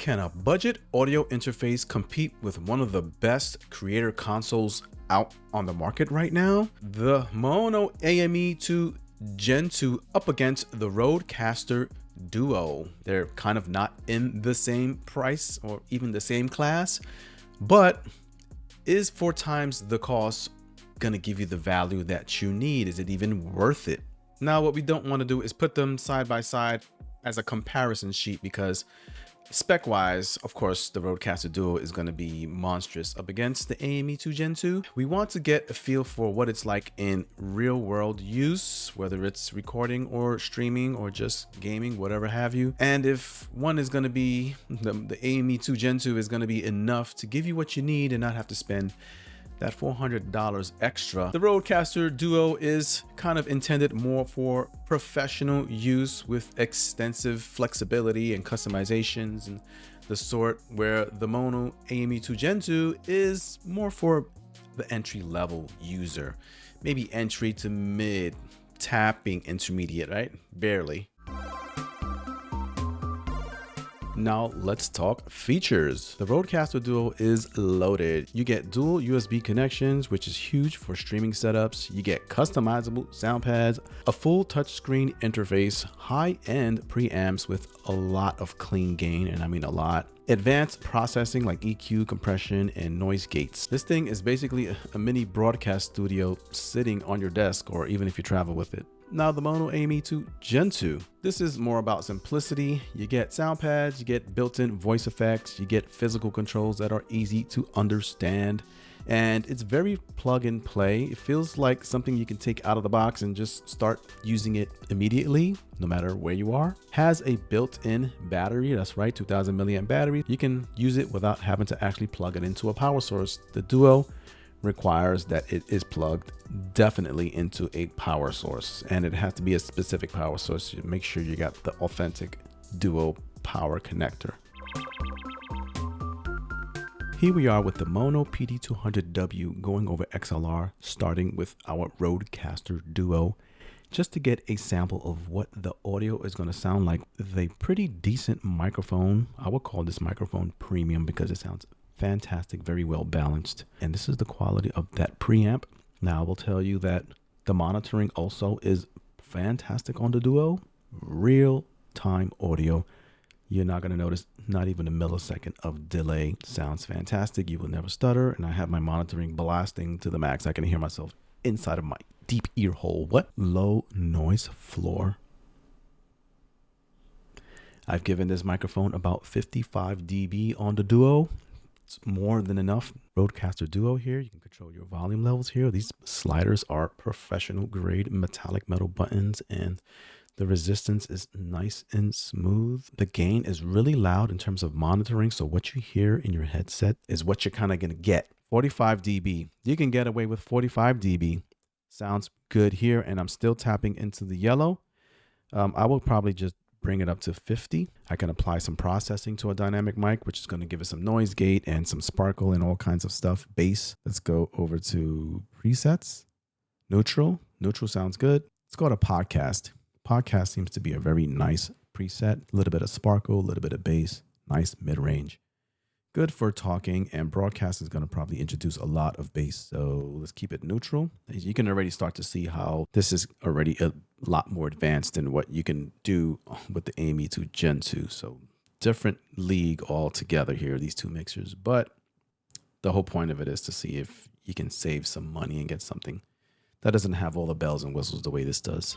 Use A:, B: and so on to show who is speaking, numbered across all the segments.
A: Can a budget audio interface compete with one of the best creator consoles out on the market right now? The Maono AME2 Gen 2 up against the RodeCaster Duo. They're kind of not in the same price or even the same class, but is 4 times the cost gonna give you the value that you need? Is it even worth it? Now, what we don't want to do is put them side by side as a comparison sheet, because spec wise, of course, the RodeCaster Duo is going to be monstrous up against the AME2 Gen 2. We want to get a feel for what it's like in real world use, whether it's recording or streaming or just gaming, whatever have you. And if one is going to be, the AME2 Gen 2 is going to be enough to give you what you need and not have to spend that $400 extra. The RodeCaster Duo is kind of intended more for professional use with extensive flexibility and customizations and the sort, where the Maono AME2 Gen 2 is more for the entry-level user, maybe entry to mid, tapping intermediate, right? Barely. Now let's talk features. The RodeCaster Duo is loaded. You get dual USB connections, which is huge for streaming setups. You get customizable sound pads, a full touchscreen interface, high-end preamps with a lot of clean gain, and I mean a lot. Advanced processing like EQ, compression, and noise gates. This thing is basically a mini broadcast studio sitting on your desk, or even if you travel with it. Now the Maono AME2 Gen 2. This is more about simplicity. You get sound pads, you get built-in voice effects, you get physical controls that are easy to understand, and it's very plug and play. It feels like something you can take out of the box and just start using it immediately, no matter where you are. Has a built-in battery, that's right, 2000 milliamp battery. You can use it without having to actually plug it into a power source. The Duo requires that it is plugged definitely into a power source, and it has to be a specific power source. You make sure you got the authentic Duo power connector. Here we are with the Maono PD200W going over XLR, starting with our RodeCaster Duo, just to get a sample of what the audio is going to sound like with a pretty decent microphone. I would call this microphone premium because it sounds fantastic, very well balanced, and this is the quality of that preamp. Now I will tell you that the monitoring also is fantastic on the Duo. Real time audio. You're not going to notice not even a millisecond of delay. Sounds fantastic. You will never stutter, and I have my monitoring blasting to the max. I can hear myself inside of my deep ear hole. What? Low noise floor. I've given this microphone about 55 dB on the Duo. It's more than enough. RodeCaster Duo here. You can control your volume levels here. These sliders are professional grade metallic metal buttons, and the resistance is nice and smooth. The gain is really loud in terms of monitoring. So what you hear in your headset is what you're kind of going to get. 45 dB. You can get away with 45 dB. Sounds good here. And I'm still tapping into the yellow. I will probably just bring it up to 50. I can apply some processing to a dynamic mic, which is going to give it some noise gate and some sparkle and all kinds of stuff. Bass. Let's go over to presets. Neutral. Neutral sounds good. Let's go to podcast. Podcast seems to be a very nice preset. A little bit of sparkle, a little bit of bass, nice mid-range. Good for talking, and broadcast is going to probably introduce a lot of bass. So let's keep it neutral. You can already start to see how this is already a lot more advanced than what you can do with the AME2 Gen 2. So different league altogether here, these two mixers. But the whole point of it is to see if you can save some money and get something that doesn't have all the bells and whistles the way this does.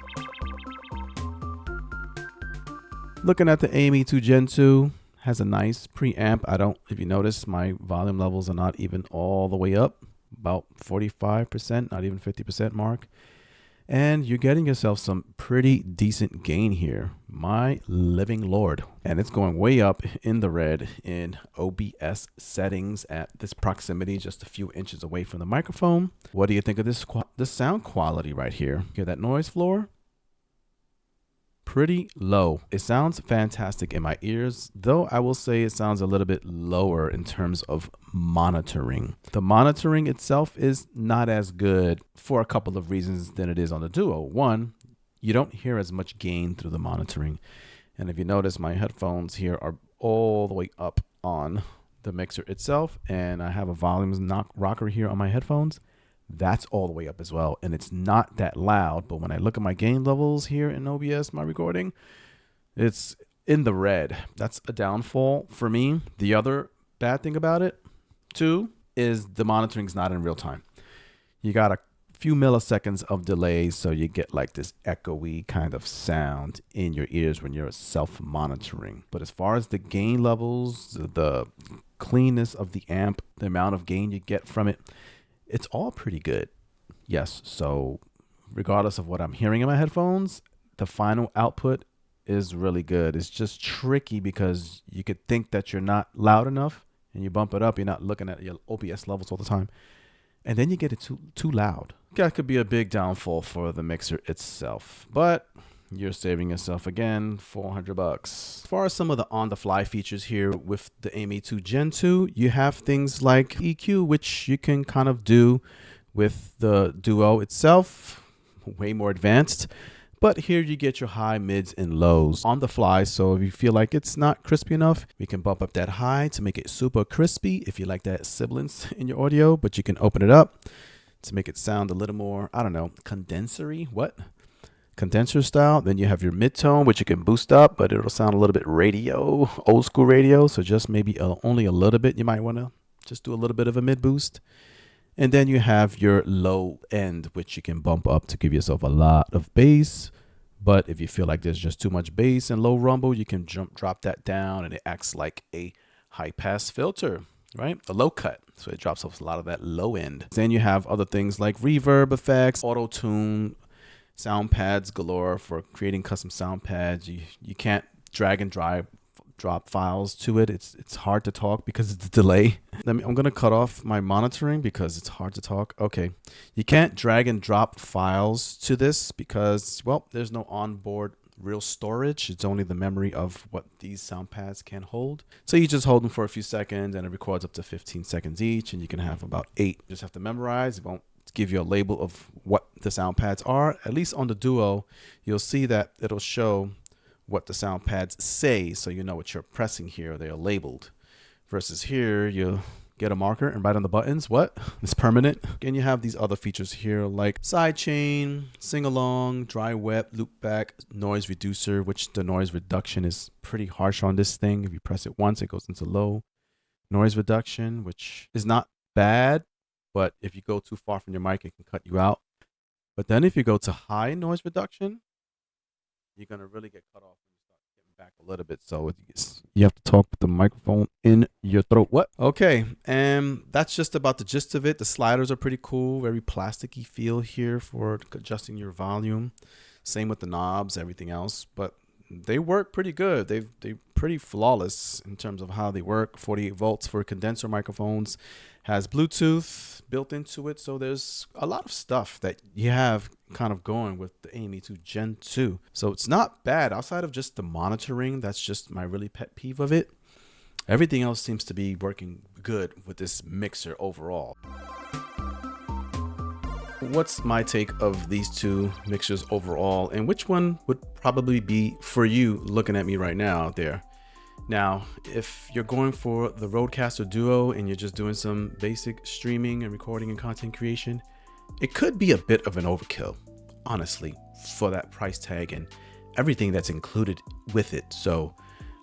A: Looking at the AME2 Gen 2, has a nice preamp. If you notice, my volume levels are not even all the way up, about 45%, not even 50% mark. And you're getting yourself some pretty decent gain here. My living Lord. And it's going way up in the red in OBS settings at this proximity, just a few inches away from the microphone. What do you think of this sound quality right here? Hear that noise floor? Pretty low. It sounds fantastic in my ears, though I will say it sounds a little bit lower in terms of monitoring. The monitoring itself is not as good for a couple of reasons than it is on the Duo. One, you don't hear as much gain through the monitoring. And if you notice, my headphones here are all the way up on the mixer itself, and I have a volume rocker here on my headphones. That's all the way up as well, and it's not that loud. But when I look at my gain levels here in OBS, my recording, it's in the red. That's a downfall for me. The other bad thing about it too is the monitoring is not in real time. You got a few milliseconds of delay, so you get like this echoey kind of sound in your ears when you're self-monitoring. But as far as the gain levels, the cleanness of the amp, the amount of gain you get from it, it's all pretty good. Yes, so regardless of what I'm hearing in my headphones, the final output is really good. It's just tricky because you could think that you're not loud enough and you bump it up, you're not looking at your OBS levels all the time, and then you get it too loud. That could be a big downfall for the mixer itself, but you're saving yourself again $400. As far as some of the on-the-fly features here with the AME2 Gen 2, you have things like EQ, which you can kind of do with the Duo itself, way more advanced. But here you get your high, mids, and lows on the fly. So if you feel like it's not crispy enough, we can bump up that high to make it super crispy if you like that sibilance in your audio. But you can open it up to make it sound a little more, I don't know, condensery. What? Condenser style. Then you have your mid-tone, which you can boost up, but it'll sound a little bit radio, old school radio. So just maybe only a little bit. You might want to just do a little bit of a mid boost. And then you have your low end, which you can bump up to give yourself a lot of bass. But if you feel like there's just too much bass and low rumble, you can drop that down, and it acts like a high pass filter, right? A low cut. So it drops off a lot of that low end. Then you have other things like reverb effects, auto tune, sound pads galore for creating custom sound pads. You can't drag and drop files to it. It's hard to talk because it's a delay. I'm gonna cut off my monitoring because it's hard to talk. Okay, you can't drag and drop files to this because, well, there's no onboard real storage. It's only the memory of what these sound pads can hold. So you just hold them for a few seconds and it records up to 15 seconds each, and you can have about 8. You just have to memorize. It won't give you a label of what the sound pads are. At least on the Duo, you'll see that it'll show what the sound pads say, so you know what you're pressing here. They are labeled. Versus here, you get a marker and write on the buttons what is permanent. And you have these other features here like sidechain, sing along, dry wet, loop back, noise reducer, which the noise reduction is pretty harsh on this thing. If you press it once, it goes into low. Noise reduction, which is not bad, but if you go too far from your mic, it can cut you out. But then if you go to high noise reduction, you're going to really get cut off when you start getting back a little bit. So you have to talk with the microphone in your throat. What? Okay. And that's just about the gist of it. The sliders are pretty cool. Very plasticky feel here for adjusting your volume. Same with the knobs, everything else. But they work pretty good. They're pretty flawless in terms of how they work. 48 volts for condenser microphones. Has Bluetooth built into it. So there's a lot of stuff that you have kind of going with the AME2 Gen 2. So it's not bad outside of just the monitoring. That's just my really pet peeve of it. Everything else seems to be working good with this mixer overall. What's my take of these two mixers overall, and which one would probably be for you looking at me right now out there? Now, if you're going for the RodeCaster Duo and you're just doing some basic streaming and recording and content creation, it could be a bit of an overkill, honestly, for that price tag and everything that's included with it. So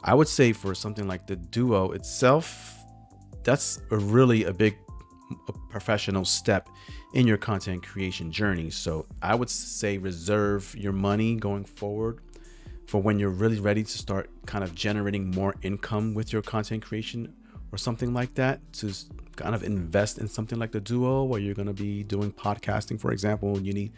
A: I would say for something like the Duo itself, that's really a big professional step in your content creation journey. So I would say reserve your money going forward for when you're really ready to start kind of generating more income with your content creation or something like that, to kind of invest in something like the Duo, where you're going to be doing podcasting, for example, and you need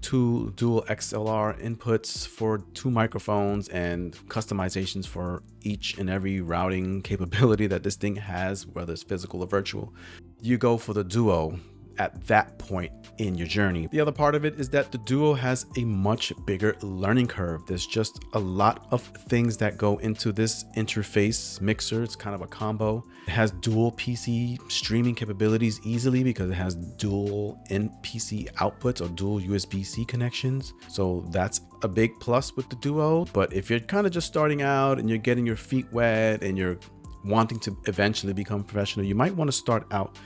A: 2 dual XLR inputs for 2 microphones and customizations for each and every routing capability that this thing has, whether it's physical or virtual. You go for the Duo at that point in your journey. The other part of it is that the Duo has a much bigger learning curve. There's just a lot of things that go into this interface mixer. It's kind of a combo. It has dual PC streaming capabilities easily because it has dual PC outputs or dual USB-C connections. So that's a big plus with the Duo. But if you're kind of just starting out and you're getting your feet wet and you're wanting to eventually become professional, you might want to start out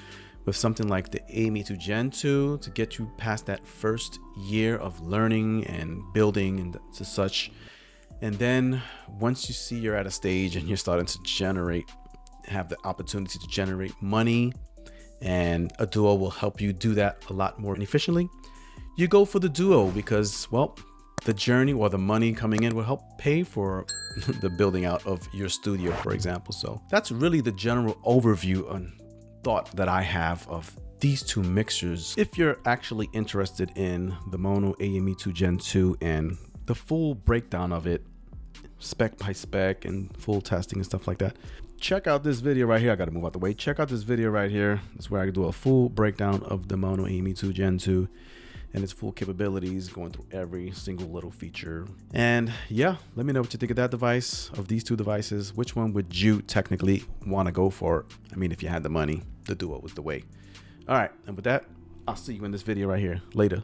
A: with something like the AME2 Gen 2 to get you past that first year of learning and building and such. And then once you see you're at a stage and you're starting to have the opportunity to generate money, and a Duo will help you do that a lot more efficiently, you go for the Duo because, well, the journey or the money coming in will help pay for the building out of your studio, for example. So that's really the general overview and thought that I have of these two mixers. If you're actually interested in the Maono AME2 Gen 2 and the full breakdown of it, spec by spec and full testing and stuff like that, check out this video right here. I got to move out the way. Check out this video right here. That's where I do a full breakdown of the Maono AME2 Gen 2 and its full capabilities, going through every single little feature. And yeah, let me know what you think of that device, of these two devices. Which one would you technically want to go for? I mean, if you had the money, the Duo was the way. All right, and with that, I'll see you in this video right here later.